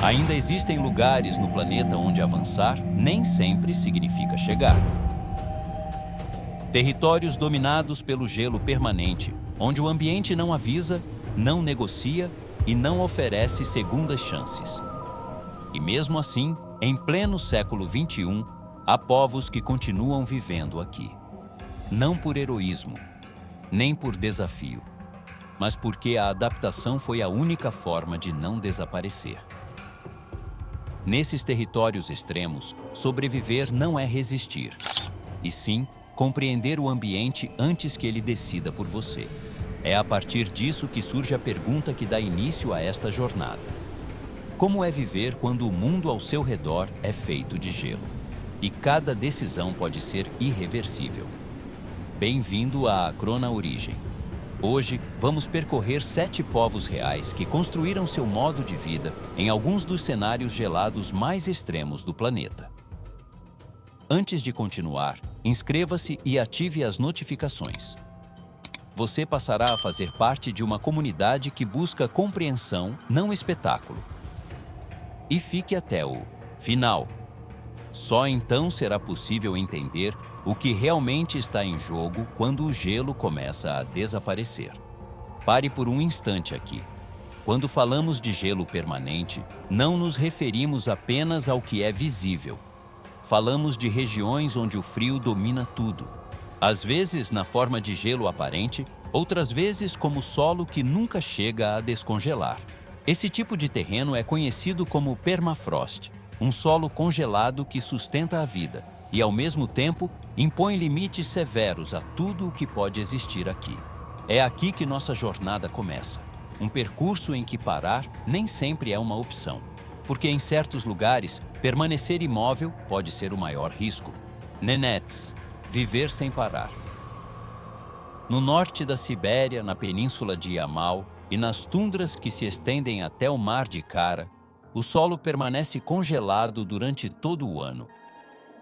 Ainda existem lugares no planeta onde avançar nem sempre significa chegar. Territórios dominados pelo gelo permanente, onde o ambiente não avisa, não negocia e não oferece segundas chances. E mesmo assim, em pleno século XXI, há povos que continuam vivendo aqui. Não por heroísmo, nem por desafio, mas porque a adaptação foi a única forma de não desaparecer. Nesses territórios extremos, sobreviver não é resistir, e sim compreender o ambiente antes que ele decida por você. É a partir disso que surge a pergunta que dá início a esta jornada. Como é viver quando o mundo ao seu redor é feito de gelo? E cada decisão pode ser irreversível. Bem-vindo à Acrona Origem. Hoje, vamos percorrer 7 povos reais que construíram seu modo de vida em alguns dos cenários gelados mais extremos do planeta. Antes de continuar, inscreva-se e ative as notificações. Você passará a fazer parte de uma comunidade que busca compreensão, não espetáculo. E fique até o final. Só então será possível entender o que realmente está em jogo quando o gelo começa a desaparecer. Pare por um instante aqui. Quando falamos de gelo permanente, não nos referimos apenas ao que é visível. Falamos de regiões onde o frio domina tudo. Às vezes na forma de gelo aparente, outras vezes como solo que nunca chega a descongelar. Esse tipo de terreno é conhecido como permafrost, um solo congelado que sustenta a vida e, ao mesmo tempo, impõe limites severos a tudo o que pode existir aqui. É aqui que nossa jornada começa, um percurso em que parar nem sempre é uma opção, porque em certos lugares, permanecer imóvel pode ser o maior risco. Nenets, viver sem parar. No norte da Sibéria, na península de Yamal e nas tundras que se estendem até o Mar de Kara, o solo permanece congelado durante todo o ano.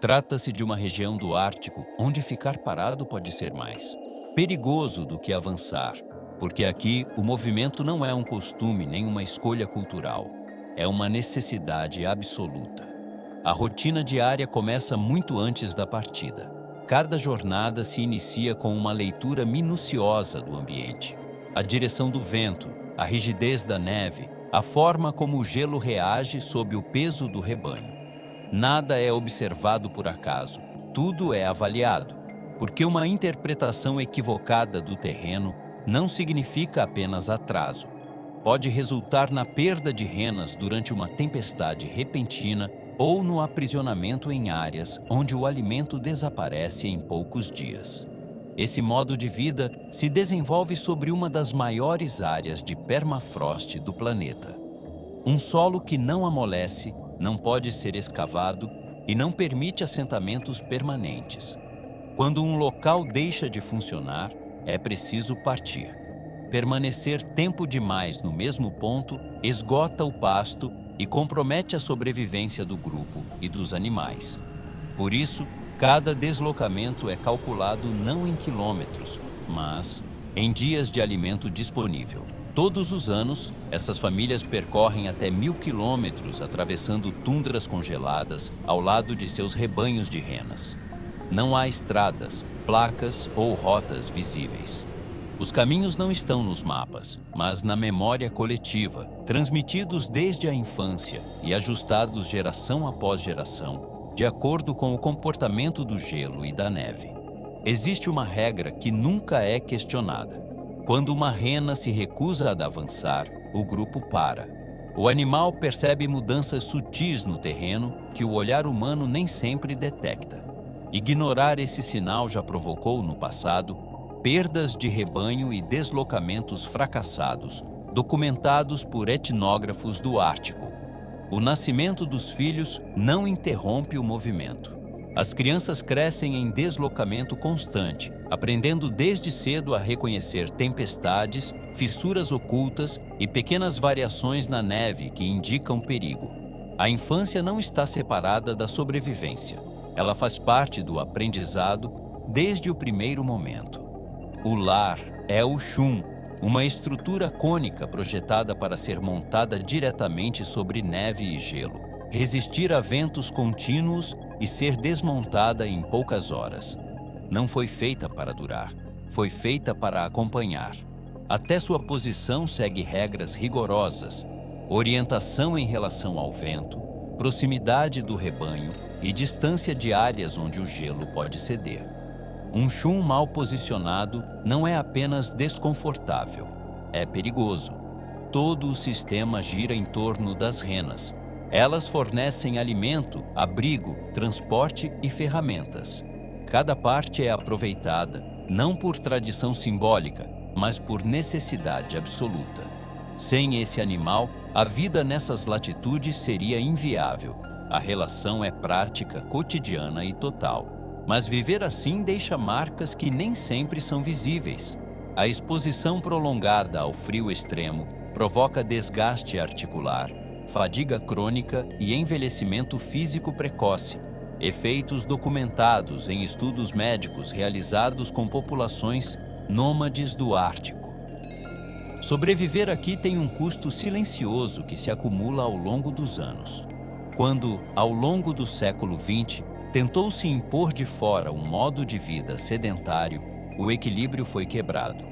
Trata-se de uma região do Ártico onde ficar parado pode ser mais perigoso do que avançar, porque aqui o movimento não é um costume nem uma escolha cultural, é uma necessidade absoluta. A rotina diária começa muito antes da partida. Cada jornada se inicia com uma leitura minuciosa do ambiente. A direção do vento, a rigidez da neve, a forma como o gelo reage sob o peso do rebanho. Nada é observado por acaso, tudo é avaliado, porque uma interpretação equivocada do terreno não significa apenas atraso. Pode resultar na perda de renas durante uma tempestade repentina ou no aprisionamento em áreas onde o alimento desaparece em poucos dias. Esse modo de vida se desenvolve sobre uma das maiores áreas de permafrost do planeta. Um solo que não amolece, não pode ser escavado e não permite assentamentos permanentes. Quando um local deixa de funcionar, é preciso partir. Permanecer tempo demais no mesmo ponto esgota o pasto e compromete a sobrevivência do grupo e dos animais. Por isso, cada deslocamento é calculado não em quilômetros, mas em dias de alimento disponível. Todos os anos, essas famílias percorrem até 1000 quilômetros atravessando tundras congeladas ao lado de seus rebanhos de renas. Não há estradas, placas ou rotas visíveis. Os caminhos não estão nos mapas, mas na memória coletiva, transmitidos desde a infância e ajustados geração após geração, de acordo com o comportamento do gelo e da neve. Existe uma regra que nunca é questionada. Quando uma rena se recusa a avançar, o grupo para. O animal percebe mudanças sutis no terreno que o olhar humano nem sempre detecta. Ignorar esse sinal já provocou, no passado, perdas de rebanho e deslocamentos fracassados, documentados por etnógrafos do Ártico. O nascimento dos filhos não interrompe o movimento. As crianças crescem em deslocamento constante, aprendendo desde cedo a reconhecer tempestades, fissuras ocultas e pequenas variações na neve que indicam perigo. A infância não está separada da sobrevivência. Ela faz parte do aprendizado desde o primeiro momento. O lar é o chum, Uma estrutura cônica projetada para ser montada diretamente sobre neve e gelo, resistir a ventos contínuos e ser desmontada em poucas horas. Não foi feita para durar, foi feita para acompanhar. Até sua posição segue regras rigorosas, orientação em relação ao vento, proximidade do rebanho e distância de áreas onde o gelo pode ceder. Um chum mal posicionado não é apenas desconfortável, é perigoso. Todo o sistema gira em torno das renas. Elas fornecem alimento, abrigo, transporte e ferramentas. Cada parte é aproveitada, não por tradição simbólica, mas por necessidade absoluta. Sem esse animal, a vida nessas latitudes seria inviável. A relação é prática, cotidiana e total. Mas viver assim deixa marcas que nem sempre são visíveis. A exposição prolongada ao frio extremo provoca desgaste articular, fadiga crônica e envelhecimento físico precoce, efeitos documentados em estudos médicos realizados com populações nômades do Ártico. Sobreviver aqui tem um custo silencioso que se acumula ao longo dos anos. Quando, ao longo do século XX, tentou-se impor de fora um modo de vida sedentário, o equilíbrio foi quebrado.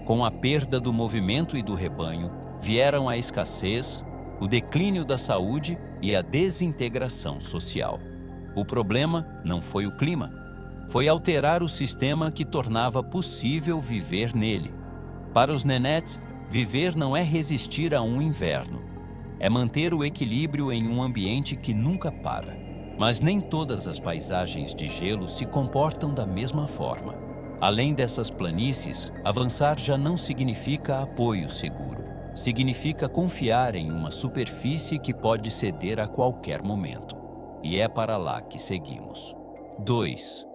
Com a perda do movimento e do rebanho, vieram a escassez, o declínio da saúde e a desintegração social. O problema não foi o clima, foi alterar o sistema que tornava possível viver nele. Para os nenetes, viver não é resistir a um inverno, é manter o equilíbrio em um ambiente que nunca para. Mas nem todas as paisagens de gelo se comportam da mesma forma. Além dessas planícies, avançar já não significa apoio seguro. Significa confiar em uma superfície que pode ceder a qualquer momento. E é para lá que seguimos. 2.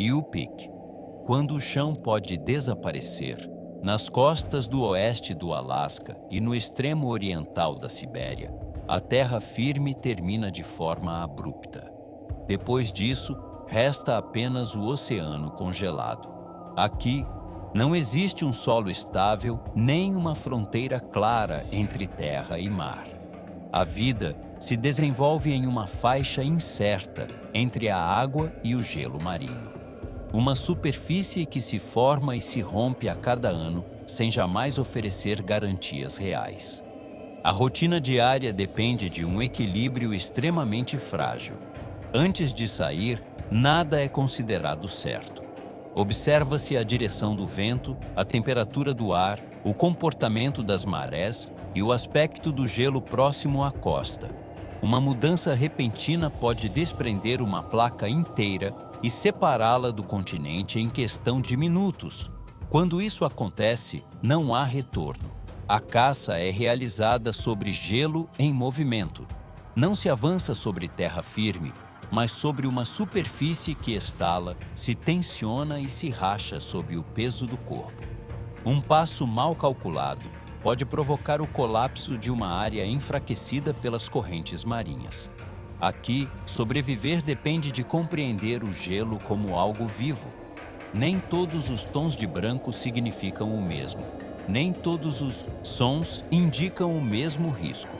Yupik. Quando o chão pode desaparecer, nas costas do oeste do Alasca e no extremo oriental da Sibéria, a terra firme termina de forma abrupta. Depois disso, resta apenas o oceano congelado. Aqui, não existe um solo estável nem uma fronteira clara entre terra e mar. A vida se desenvolve em uma faixa incerta entre a água e o gelo marinho. Uma superfície que se forma e se rompe a cada ano sem jamais oferecer garantias reais. A rotina diária depende de um equilíbrio extremamente frágil. Antes de sair, nada é considerado certo. Observa-se a direção do vento, a temperatura do ar, o comportamento das marés e o aspecto do gelo próximo à costa. Uma mudança repentina pode desprender uma placa inteira e separá-la do continente em questão de minutos. Quando isso acontece, não há retorno. A caça é realizada sobre gelo em movimento. Não se avança sobre terra firme, mas sobre uma superfície que estala, se tensiona e se racha sob o peso do corpo. Um passo mal calculado pode provocar o colapso de uma área enfraquecida pelas correntes marinhas. Aqui, sobreviver depende de compreender o gelo como algo vivo. Nem todos os tons de branco significam o mesmo. Nem todos os sons indicam o mesmo risco.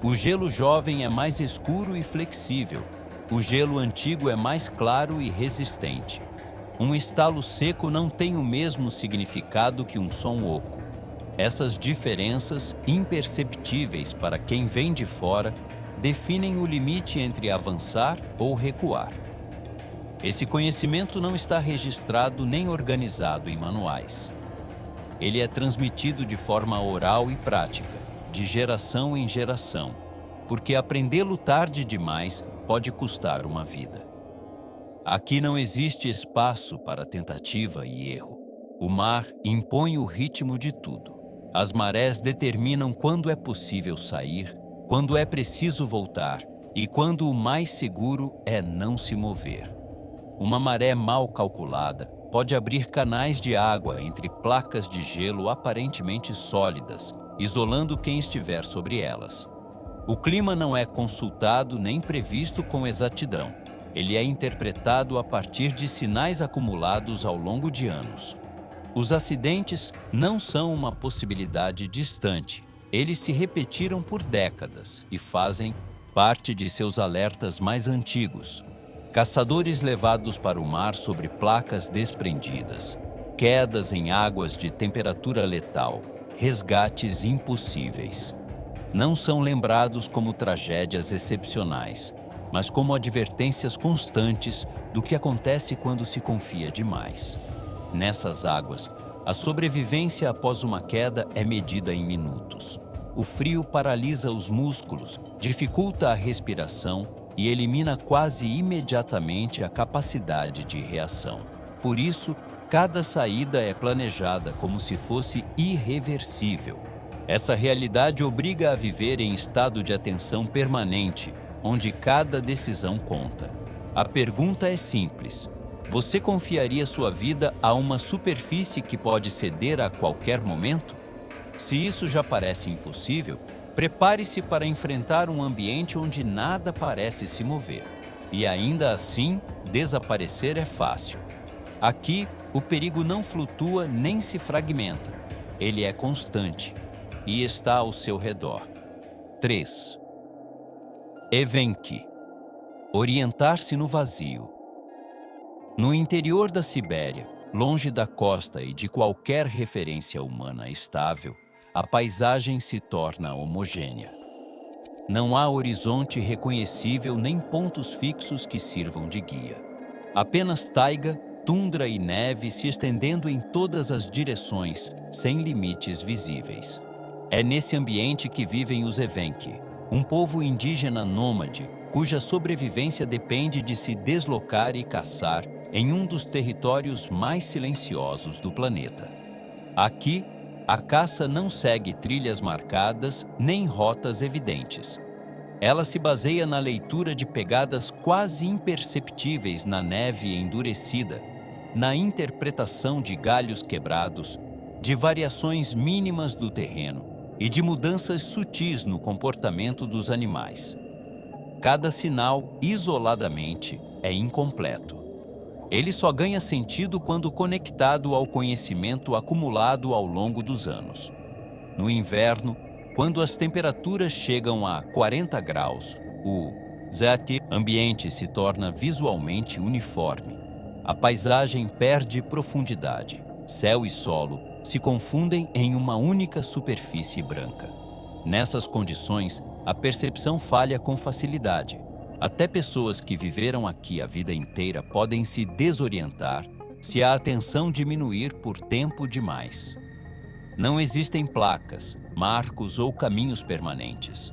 O gelo jovem é mais escuro e flexível. O gelo antigo é mais claro e resistente. Um estalo seco não tem o mesmo significado que um som oco. Essas diferenças, imperceptíveis para quem vem de fora, definem o limite entre avançar ou recuar. Esse conhecimento não está registrado nem organizado em manuais. Ele é transmitido de forma oral e prática, de geração em geração, porque aprendê-lo tarde demais pode custar uma vida. Aqui não existe espaço para tentativa e erro. O mar impõe o ritmo de tudo. As marés determinam quando é possível sair, quando é preciso voltar e quando o mais seguro é não se mover. Uma maré mal calculada pode abrir canais de água entre placas de gelo aparentemente sólidas, isolando quem estiver sobre elas. O clima não é consultado nem previsto com exatidão. Ele é interpretado a partir de sinais acumulados ao longo de anos. Os acidentes não são uma possibilidade distante. Eles se repetiram por décadas e fazem parte de seus alertas mais antigos. Caçadores levados para o mar sobre placas desprendidas, quedas em águas de temperatura letal, resgates impossíveis. Não são lembrados como tragédias excepcionais, mas como advertências constantes do que acontece quando se confia demais. Nessas águas, a sobrevivência após uma queda é medida em minutos. O frio paralisa os músculos, dificulta a respiração e elimina quase imediatamente a capacidade de reação. Por isso, cada saída é planejada como se fosse irreversível. Essa realidade obriga a viver em estado de atenção permanente, onde cada decisão conta. A pergunta é simples: você confiaria sua vida a uma superfície que pode ceder a qualquer momento? Se isso já parece impossível, prepare-se para enfrentar um ambiente onde nada parece se mover. E ainda assim, desaparecer é fácil. Aqui, o perigo não flutua nem se fragmenta. Ele é constante e está ao seu redor. 3. Evenki. Orientar-se no vazio. No interior da Sibéria, longe da costa e de qualquer referência humana estável, a paisagem se torna homogênea. Não há horizonte reconhecível nem pontos fixos que sirvam de guia. Apenas taiga, tundra e neve se estendendo em todas as direções, sem limites visíveis. É nesse ambiente que vivem os Evenki, um povo indígena nômade, cuja sobrevivência depende de se deslocar e caçar em um dos territórios mais silenciosos do planeta. Aqui, a caça não segue trilhas marcadas nem rotas evidentes. Ela se baseia na leitura de pegadas quase imperceptíveis na neve endurecida, na interpretação de galhos quebrados, de variações mínimas do terreno e de mudanças sutis no comportamento dos animais. Cada sinal, isoladamente, é incompleto. Ele só ganha sentido quando conectado ao conhecimento acumulado ao longo dos anos. No inverno, quando as temperaturas chegam a 40 graus, o ambiente se torna visualmente uniforme. A paisagem perde profundidade. Céu e solo se confundem em uma única superfície branca. Nessas condições, a percepção falha com facilidade. Até pessoas que viveram aqui a vida inteira podem se desorientar se a atenção diminuir por tempo demais. Não existem placas, marcos ou caminhos permanentes.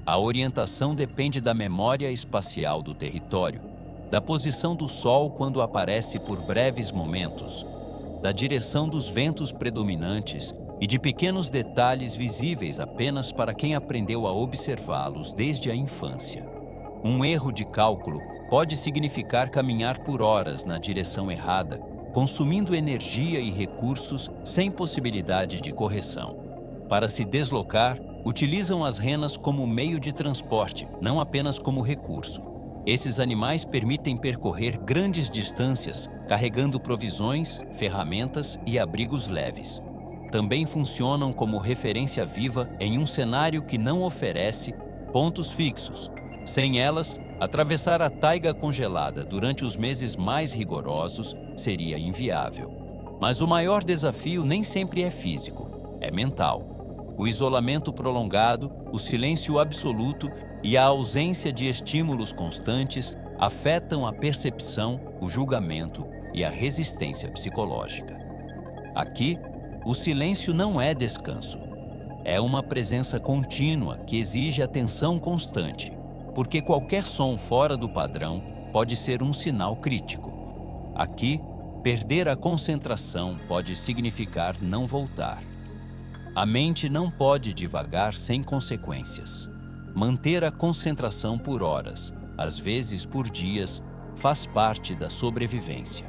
A orientação depende da memória espacial do território, da posição do Sol quando aparece por breves momentos, da direção dos ventos predominantes e de pequenos detalhes visíveis apenas para quem aprendeu a observá-los desde a infância. Um erro de cálculo pode significar caminhar por horas na direção errada, consumindo energia e recursos sem possibilidade de correção. Para se deslocar, utilizam as renas como meio de transporte, não apenas como recurso. Esses animais permitem percorrer grandes distâncias, carregando provisões, ferramentas e abrigos leves. Também funcionam como referência viva em um cenário que não oferece pontos fixos. Sem elas, atravessar a taiga congelada durante os meses mais rigorosos seria inviável. Mas o maior desafio nem sempre é físico, é mental. O isolamento prolongado, o silêncio absoluto e a ausência de estímulos constantes afetam a percepção, o julgamento e a resistência psicológica. Aqui, o silêncio não é descanso. É uma presença contínua que exige atenção constante, porque qualquer som fora do padrão pode ser um sinal crítico. Aqui, perder a concentração pode significar não voltar. A mente não pode divagar sem consequências. Manter a concentração por horas, às vezes por dias, faz parte da sobrevivência.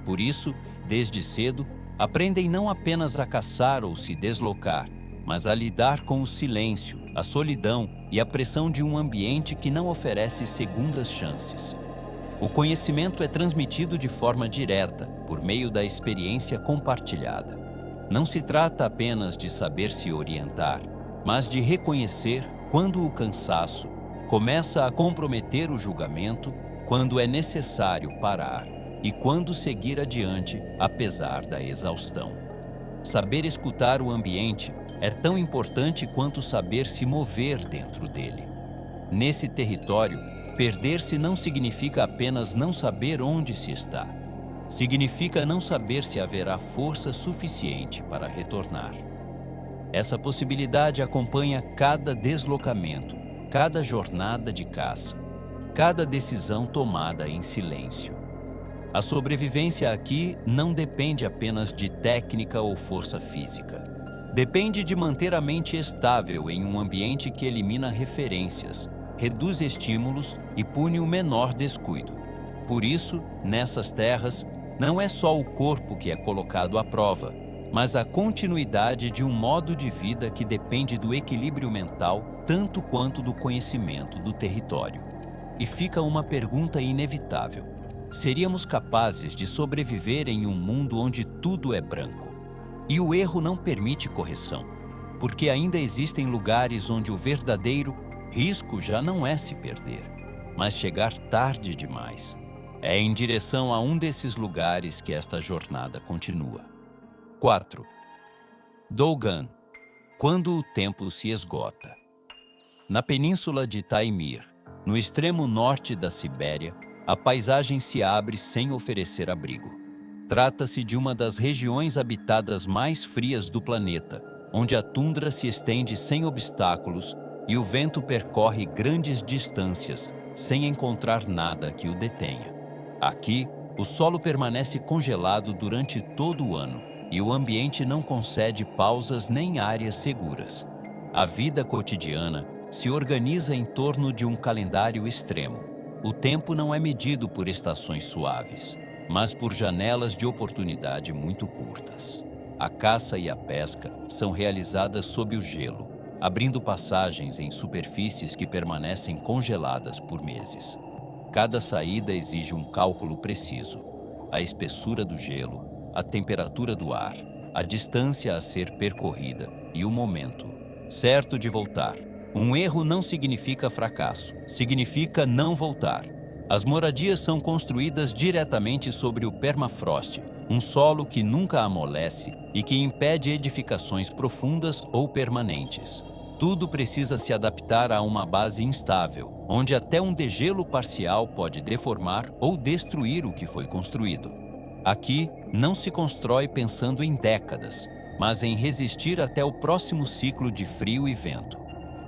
Por isso, desde cedo, aprendem não apenas a caçar ou se deslocar, mas a lidar com o silêncio, a solidão e a pressão de um ambiente que não oferece segundas chances. O conhecimento é transmitido de forma direta, por meio da experiência compartilhada. Não se trata apenas de saber se orientar, mas de reconhecer quando o cansaço começa a comprometer o julgamento, quando é necessário parar e quando seguir adiante, apesar da exaustão. Saber escutar o ambiente é tão importante quanto saber se mover dentro dele. Nesse território, perder-se não significa apenas não saber onde se está. Significa não saber se haverá força suficiente para retornar. Essa possibilidade acompanha cada deslocamento, cada jornada de caça, cada decisão tomada em silêncio. A sobrevivência aqui não depende apenas de técnica ou força física. Depende de manter a mente estável em um ambiente que elimina referências, reduz estímulos e pune o menor descuido. Por isso, nessas terras, não é só o corpo que é colocado à prova, mas a continuidade de um modo de vida que depende do equilíbrio mental tanto quanto do conhecimento do território. E fica uma pergunta inevitável: seríamos capazes de sobreviver em um mundo onde tudo é branco? E o erro não permite correção, porque ainda existem lugares onde o verdadeiro risco já não é se perder, mas chegar tarde demais. É em direção a um desses lugares que esta jornada continua. 4. Dogan, quando o tempo se esgota. Na península de Taimyr, no extremo norte da Sibéria, a paisagem se abre sem oferecer abrigo. Trata-se de uma das regiões habitadas mais frias do planeta, onde a tundra se estende sem obstáculos e o vento percorre grandes distâncias sem encontrar nada que o detenha. Aqui, o solo permanece congelado durante todo o ano e o ambiente não concede pausas nem áreas seguras. A vida cotidiana se organiza em torno de um calendário extremo. O tempo não é medido por estações suaves, mas por janelas de oportunidade muito curtas. A caça e a pesca são realizadas sob o gelo, abrindo passagens em superfícies que permanecem congeladas por meses. Cada saída exige um cálculo preciso: a espessura do gelo, a temperatura do ar, a distância a ser percorrida e o momento certo de voltar. Um erro não significa fracasso, significa não voltar. As moradias são construídas diretamente sobre o permafrost, um solo que nunca amolece e que impede edificações profundas ou permanentes. Tudo precisa se adaptar a uma base instável, onde até um degelo parcial pode deformar ou destruir o que foi construído. Aqui, não se constrói pensando em décadas, mas em resistir até o próximo ciclo de frio e vento.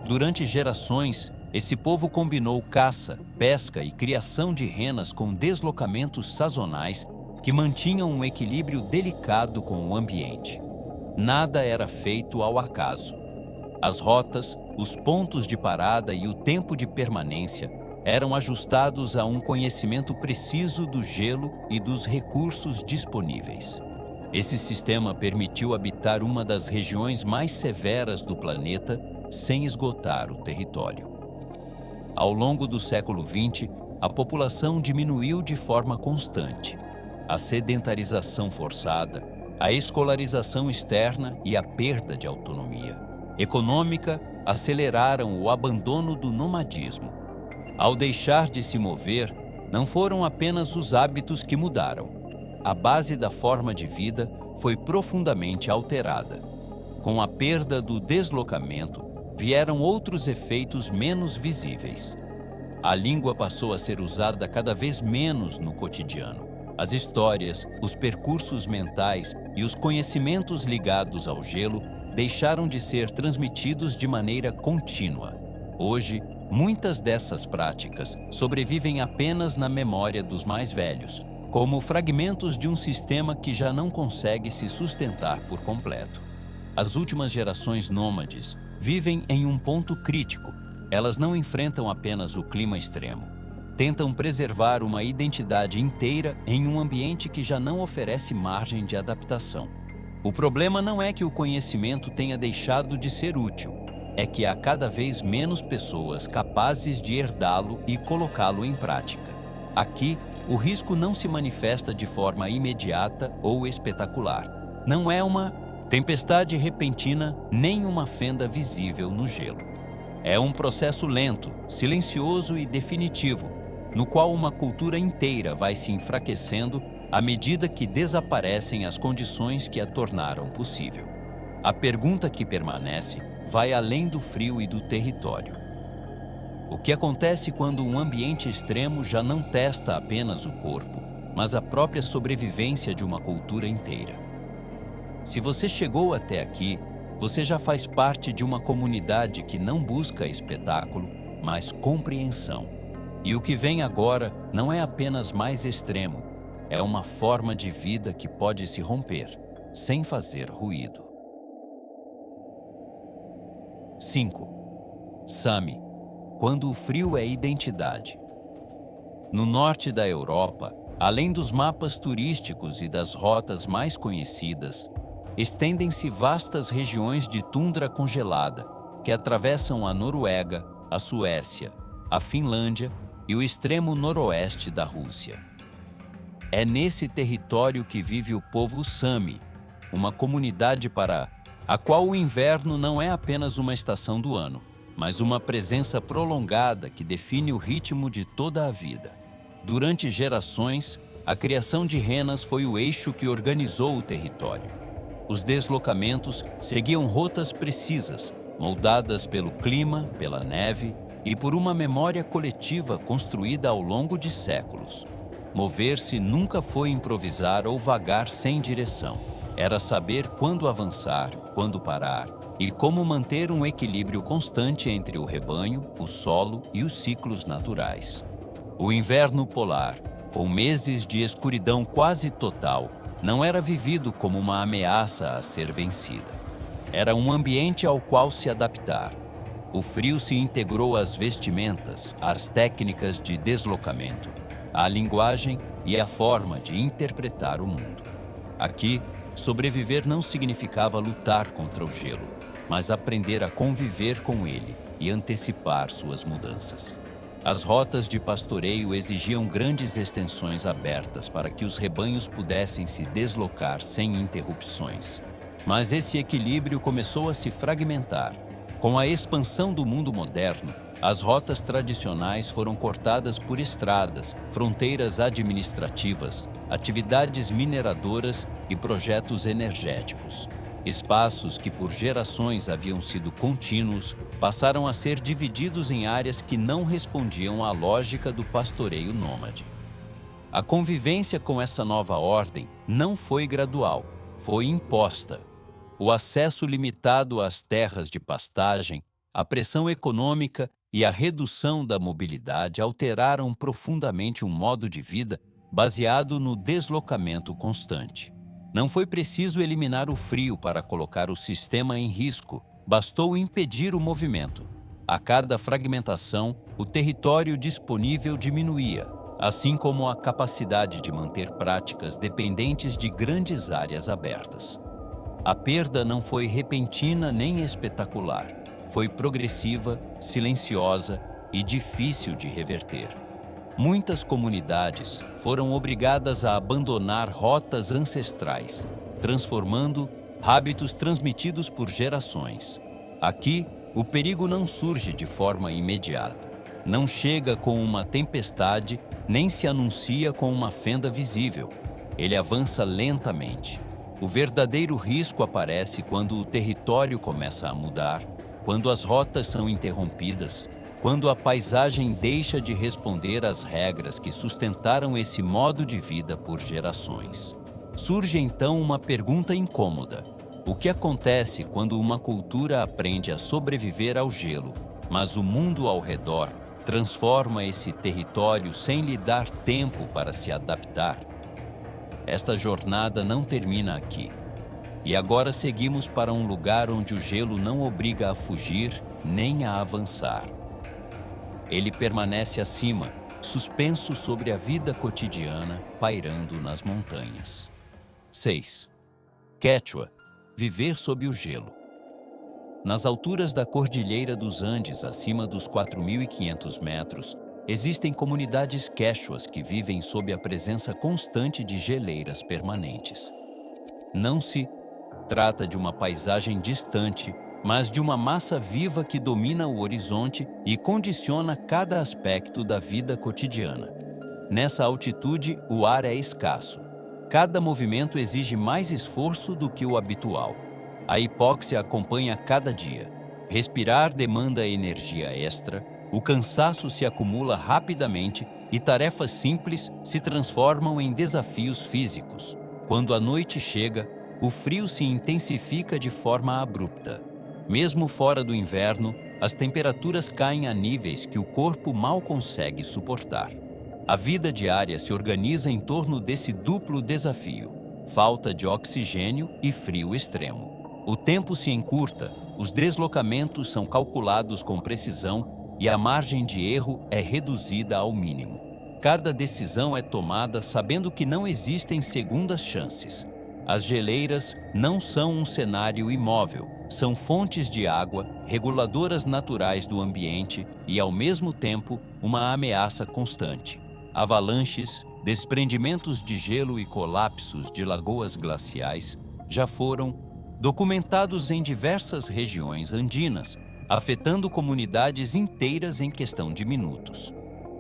Durante gerações, esse povo combinou caça, pesca e criação de renas com deslocamentos sazonais que mantinham um equilíbrio delicado com o ambiente. Nada era feito ao acaso. As rotas, os pontos de parada e o tempo de permanência eram ajustados a um conhecimento preciso do gelo e dos recursos disponíveis. Esse sistema permitiu habitar uma das regiões mais severas do planeta sem esgotar o território. Ao longo do século XX, a população diminuiu de forma constante. A sedentarização forçada, a escolarização externa e a perda de autonomia econômica aceleraram o abandono do nomadismo. Ao deixar de se mover, não foram apenas os hábitos que mudaram. A base da forma de vida foi profundamente alterada. Com a perda do deslocamento, vieram outros efeitos menos visíveis. A língua passou a ser usada cada vez menos no cotidiano. As histórias, os percursos mentais e os conhecimentos ligados ao gelo deixaram de ser transmitidos de maneira contínua. Hoje, muitas dessas práticas sobrevivem apenas na memória dos mais velhos, como fragmentos de um sistema que já não consegue se sustentar por completo. As últimas gerações nômades vivem em um ponto crítico. Elas não enfrentam apenas o clima extremo. Tentam preservar uma identidade inteira em um ambiente que já não oferece margem de adaptação. O problema não é que o conhecimento tenha deixado de ser útil, é que há cada vez menos pessoas capazes de herdá-lo e colocá-lo em prática. Aqui, o risco não se manifesta de forma imediata ou espetacular. Não é uma tempestade repentina nem uma fenda visível no gelo. É um processo lento, silencioso e definitivo, no qual uma cultura inteira vai se enfraquecendo à medida que desaparecem as condições que a tornaram possível. A pergunta que permanece vai além do frio e do território. O que acontece quando um ambiente extremo já não testa apenas o corpo, mas a própria sobrevivência de uma cultura inteira? Se você chegou até aqui, você já faz parte de uma comunidade que não busca espetáculo, mas compreensão. E o que vem agora não é apenas mais extremo, é uma forma de vida que pode se romper, sem fazer ruído. 5. Sami, quando o frio é identidade. No norte da Europa, além dos mapas turísticos e das rotas mais conhecidas, estendem-se vastas regiões de tundra congelada que atravessam a Noruega, a Suécia, a Finlândia e o extremo noroeste da Rússia. É nesse território que vive o povo Sami, uma comunidade para a qual o inverno não é apenas uma estação do ano, mas uma presença prolongada que define o ritmo de toda a vida. Durante gerações, a criação de renas foi o eixo que organizou o território. Os deslocamentos seguiam rotas precisas, moldadas pelo clima, pela neve e por uma memória coletiva construída ao longo de séculos. Mover-se nunca foi improvisar ou vagar sem direção. Era saber quando avançar, quando parar e como manter um equilíbrio constante entre o rebanho, o solo e os ciclos naturais. O inverno polar, com meses de escuridão quase total, não era vivido como uma ameaça a ser vencida. Era um ambiente ao qual se adaptar. O frio se integrou às vestimentas, às técnicas de deslocamento, à linguagem e à forma de interpretar o mundo. Aqui, sobreviver não significava lutar contra o gelo, mas aprender a conviver com ele e antecipar suas mudanças. As rotas de pastoreio exigiam grandes extensões abertas para que os rebanhos pudessem se deslocar sem interrupções. Mas esse equilíbrio começou a se fragmentar. Com a expansão do mundo moderno, as rotas tradicionais foram cortadas por estradas, fronteiras administrativas, atividades mineradoras e projetos energéticos. Espaços que por gerações haviam sido contínuos passaram a ser divididos em áreas que não respondiam à lógica do pastoreio nômade. A convivência com essa nova ordem não foi gradual, foi imposta. O acesso limitado às terras de pastagem, a pressão econômica e a redução da mobilidade alteraram profundamente um modo de vida baseado no deslocamento constante. Não foi preciso eliminar o frio para colocar o sistema em risco, bastou impedir o movimento. A cada fragmentação, o território disponível diminuía, assim como a capacidade de manter práticas dependentes de grandes áreas abertas. A perda não foi repentina nem espetacular, foi progressiva, silenciosa e difícil de reverter. Muitas comunidades foram obrigadas a abandonar rotas ancestrais, transformando hábitos transmitidos por gerações. Aqui, o perigo não surge de forma imediata, não chega com uma tempestade, nem se anuncia com uma fenda visível. Ele avança lentamente. O verdadeiro risco aparece quando o território começa a mudar, quando as rotas são interrompidas, quando a paisagem deixa de responder às regras que sustentaram esse modo de vida por gerações. Surge então uma pergunta incômoda. O que acontece quando uma cultura aprende a sobreviver ao gelo, mas o mundo ao redor transforma esse território sem lhe dar tempo para se adaptar? Esta jornada não termina aqui. E agora seguimos para um lugar onde o gelo não obriga a fugir nem a avançar. Ele permanece acima, suspenso sobre a vida cotidiana, pairando nas montanhas. 6. Quechua, viver sob o gelo. Nas alturas da Cordilheira dos Andes, acima dos 4.500 metros, existem comunidades quechuas que vivem sob a presença constante de geleiras permanentes. Não se trata de uma paisagem distante, mas de uma massa viva que domina o horizonte e condiciona cada aspecto da vida cotidiana. Nessa altitude, o ar é escasso. Cada movimento exige mais esforço do que o habitual. A hipóxia acompanha cada dia. Respirar demanda energia extra, o cansaço se acumula rapidamente e tarefas simples se transformam em desafios físicos. Quando a noite chega, o frio se intensifica de forma abrupta. Mesmo fora do inverno, as temperaturas caem a níveis que o corpo mal consegue suportar. A vida diária se organiza em torno desse duplo desafio: falta de oxigênio e frio extremo. O tempo se encurta, os deslocamentos são calculados com precisão e a margem de erro é reduzida ao mínimo. Cada decisão é tomada sabendo que não existem segundas chances. As geleiras não são um cenário imóvel, são fontes de água, reguladoras naturais do ambiente e, ao mesmo tempo, uma ameaça constante. Avalanches, desprendimentos de gelo e colapsos de lagoas glaciais já foram documentados em diversas regiões andinas, afetando comunidades inteiras em questão de minutos.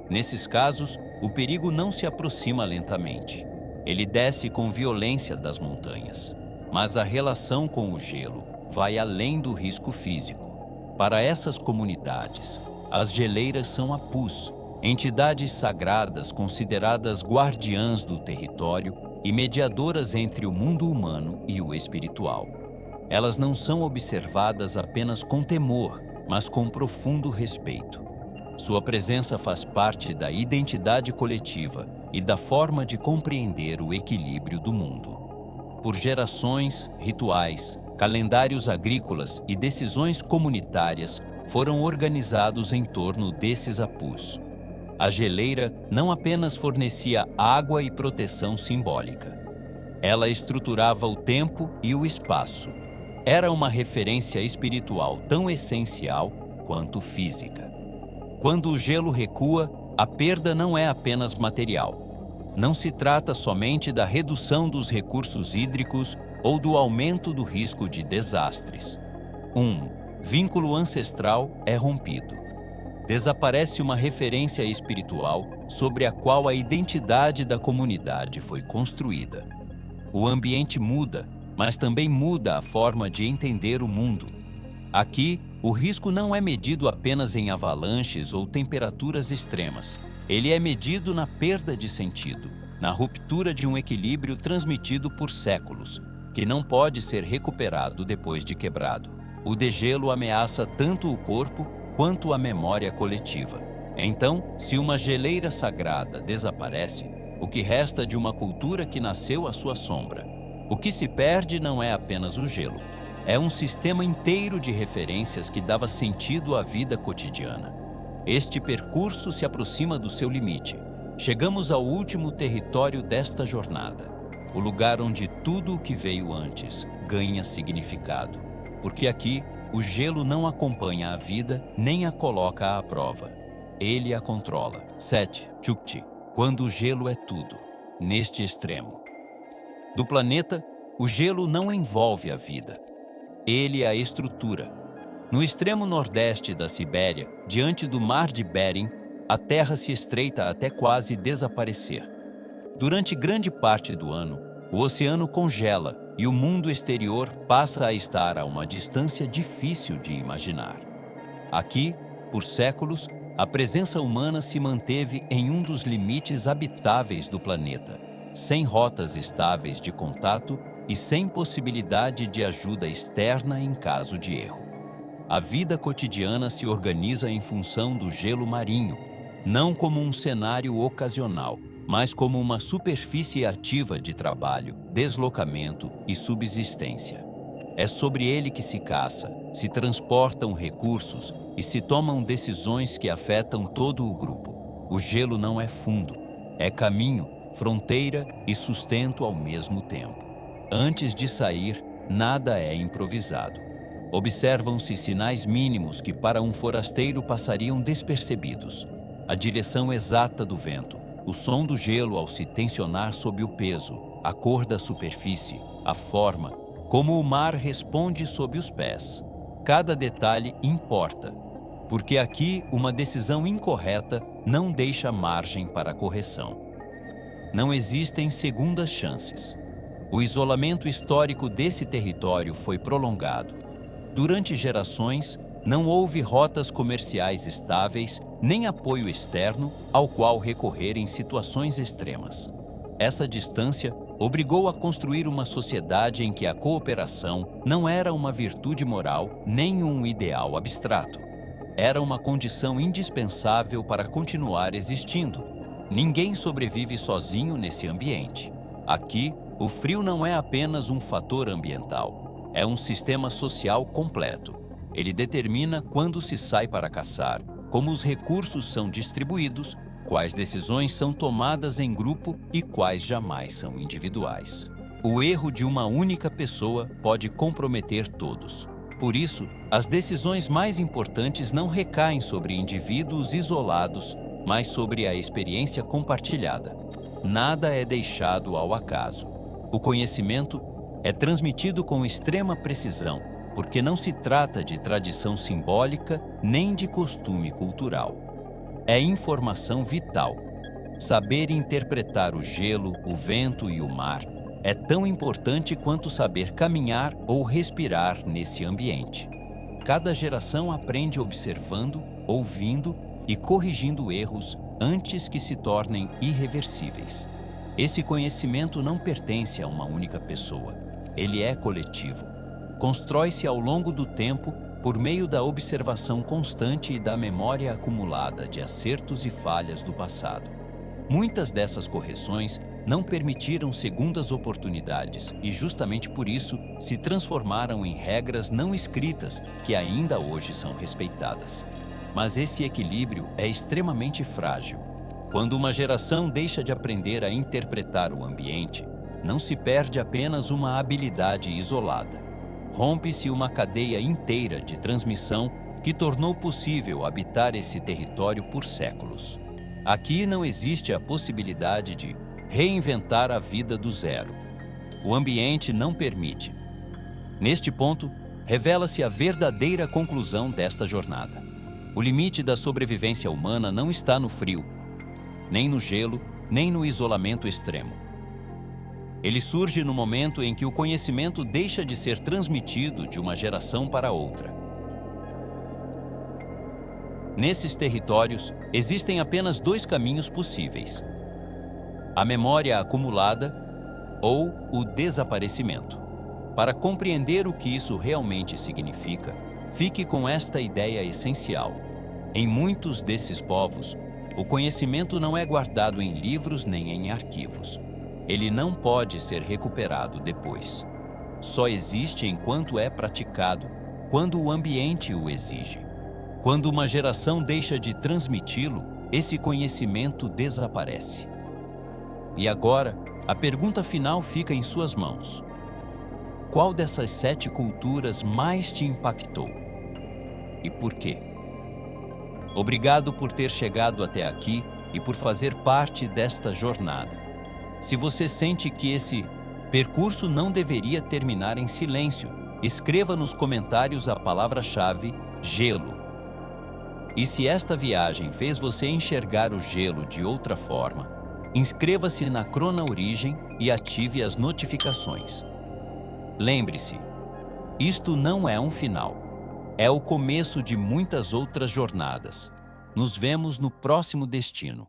Nesses casos, o perigo não se aproxima lentamente. Ele desce com violência das montanhas. Mas a relação com o gelo vai além do risco físico. Para essas comunidades, as geleiras são apus, entidades sagradas consideradas guardiãs do território e mediadoras entre o mundo humano e o espiritual. Elas não são observadas apenas com temor, mas com profundo respeito. Sua presença faz parte da identidade coletiva e da forma de compreender o equilíbrio do mundo. Por gerações, rituais, calendários agrícolas e decisões comunitárias foram organizados em torno desses apus. A geleira não apenas fornecia água e proteção simbólica. Ela estruturava o tempo e o espaço. Era uma referência espiritual tão essencial quanto física. Quando o gelo recua, a perda não é apenas material. Não se trata somente da redução dos recursos hídricos ou do aumento do risco de desastres. Um vínculo ancestral é rompido. Desaparece uma referência espiritual sobre a qual a identidade da comunidade foi construída. O ambiente muda, mas também muda a forma de entender o mundo. Aqui, o risco não é medido apenas em avalanches ou temperaturas extremas. Ele é medido na perda de sentido, na ruptura de um equilíbrio transmitido por séculos, que não pode ser recuperado depois de quebrado. O degelo ameaça tanto o corpo quanto a memória coletiva. Então, se uma geleira sagrada desaparece, o que resta de uma cultura que nasceu à sua sombra? O que se perde não é apenas o gelo. É um sistema inteiro de referências que dava sentido à vida cotidiana. Este percurso se aproxima do seu limite. Chegamos ao último território desta jornada, o lugar onde tudo o que veio antes ganha significado. Porque aqui, o gelo não acompanha a vida nem a coloca à prova. Ele a controla. 7. Chukchi. Quando o gelo é tudo. Neste extremo do planeta, o gelo não envolve a vida. Ele a estrutura. No extremo nordeste da Sibéria, diante do Mar de Bering, a Terra se estreita até quase desaparecer. Durante grande parte do ano, o oceano congela e o mundo exterior passa a estar a uma distância difícil de imaginar. Aqui, por séculos, a presença humana se manteve em um dos limites habitáveis do planeta, sem rotas estáveis de contato e sem possibilidade de ajuda externa em caso de erro. A vida cotidiana se organiza em função do gelo marinho, não como um cenário ocasional, mas como uma superfície ativa de trabalho, deslocamento e subsistência. É sobre ele que se caça, se transportam recursos e se tomam decisões que afetam todo o grupo. O gelo não é fundo, é caminho, fronteira e sustento ao mesmo tempo. Antes de sair, nada é improvisado. Observam-se sinais mínimos que para um forasteiro passariam despercebidos. a direção exata do vento, o som do gelo ao se tensionar sob o peso, a cor da superfície, a forma, como o mar responde sob os pés. Cada detalhe importa, porque aqui uma decisão incorreta não deixa margem para correção. Não existem segundas chances. O isolamento histórico desse território foi prolongado. Durante gerações, não houve rotas comerciais estáveis nem apoio externo ao qual recorrer em situações extremas. Essa distância obrigou a construir uma sociedade em que a cooperação não era uma virtude moral nem um ideal abstrato. Era uma condição indispensável para continuar existindo. Ninguém sobrevive sozinho nesse ambiente. Aqui, o frio não é apenas um fator ambiental, é um sistema social completo. Ele determina quando se sai para caçar, como os recursos são distribuídos, quais decisões são tomadas em grupo e quais jamais são individuais. O erro de uma única pessoa pode comprometer todos. Por isso, as decisões mais importantes não recaem sobre indivíduos isolados, mas sobre a experiência compartilhada. Nada é deixado ao acaso. O conhecimento é transmitido com extrema precisão, porque não se trata de tradição simbólica nem de costume cultural. É informação vital. Saber interpretar o gelo, o vento e o mar é tão importante quanto saber caminhar ou respirar nesse ambiente. Cada geração aprende observando, ouvindo e corrigindo erros antes que se tornem irreversíveis. Esse conhecimento não pertence a uma única pessoa. Ele é coletivo. Constrói-se ao longo do tempo por meio da observação constante e da memória acumulada de acertos e falhas do passado. Muitas dessas correções não permitiram segundas oportunidades e, justamente por isso, se transformaram em regras não escritas que ainda hoje são respeitadas. Mas esse equilíbrio é extremamente frágil. Quando uma geração deixa de aprender a interpretar o ambiente, não se perde apenas uma habilidade isolada. Rompe-se uma cadeia inteira de transmissão que tornou possível habitar esse território por séculos. Aqui não existe a possibilidade de reinventar a vida do zero. O ambiente não permite. Neste ponto, revela-se a verdadeira conclusão desta jornada. O limite da sobrevivência humana não está no frio, nem no gelo, nem no isolamento extremo. Ele surge no momento em que o conhecimento deixa de ser transmitido de uma geração para outra. Nesses territórios, existem apenas dois caminhos possíveis: a memória acumulada ou o desaparecimento. Para compreender o que isso realmente significa, fique com esta ideia essencial. Em muitos desses povos, o conhecimento não é guardado em livros nem em arquivos. Ele não pode ser recuperado depois. Só existe enquanto é praticado, quando o ambiente o exige. Quando uma geração deixa de transmiti-lo, esse conhecimento desaparece. E agora, a pergunta final fica em suas mãos. Qual dessas 7 culturas mais te impactou? E por quê? Obrigado por ter chegado até aqui e por fazer parte desta jornada. Se você sente que esse percurso não deveria terminar em silêncio, escreva nos comentários a palavra-chave gelo. E se esta viagem fez você enxergar o gelo de outra forma, inscreva-se na Crona Origem e ative as notificações. Lembre-se, isto não é um final. É o começo de muitas outras jornadas. Nos vemos no próximo destino.